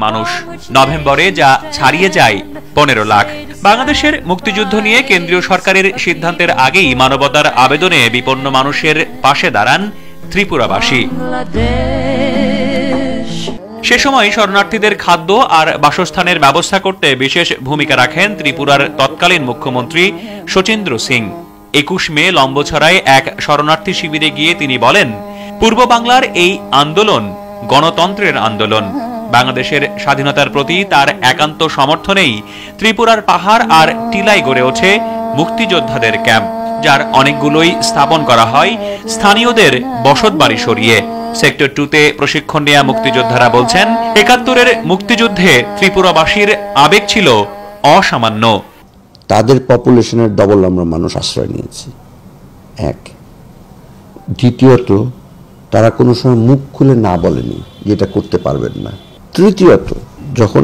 মানুষ, নভেম্বরে যা ছাড়িয়ে যায় 15 লাখ। বাংলাদেশের মুক্তিযুদ্ধ নিয়ে কেন্দ্রীয় সরকারের সিদ্ধান্তের আগেই মানবতার আবেদনে বিপন্ন মানুষের পাশে দাঁড়ান ত্রিপুরাবাসী। সে সময় শরণার্থীদের খাদ্য আর বাসস্থানের ব্যবস্থা করতে বিশেষ ভূমিকা রাখেন ত্রিপুরার তৎকালীন মুখ্যমন্ত্রী শচীন্দ্র সিং। 21 মে লম্বছড়ায় এক শরণার্থী শিবিরে গিয়ে তিনি বলেন, পূর্ব বাংলার এই আন্দোলন গণতন্ত্রের আন্দোলন। বাংলাদেশের স্বাধীনতার প্রতি তার একান্ত সমর্থনেই ত্রিপুরার পাহাড় আর টিলায় গড়ে ওঠে মুক্তিযোদ্ধাদের ক্যাম্প, যার অনেকগুলোই স্থাপন করা হয় স্থানীয়দের বসতবাড়ি সরিয়ে। সেক্টর 2-তে প্রশিক্ষণ নেওয়া মুক্তিযোদ্ধারা বলছেন, 71-এর মুক্তিযুদ্ধে ত্রিপুরাবাসীর আবেগ ছিল অসামান্য। তাদের পপুলেশনের ডবল আমরা মানুষ আশ্রয় নিয়েছি, এক। দ্বিতীয়ত, তারা কোনো সময় মুখ খুলে না বলেনি যে এটা করতে পারবেন না। তৃতীয়ত, যখন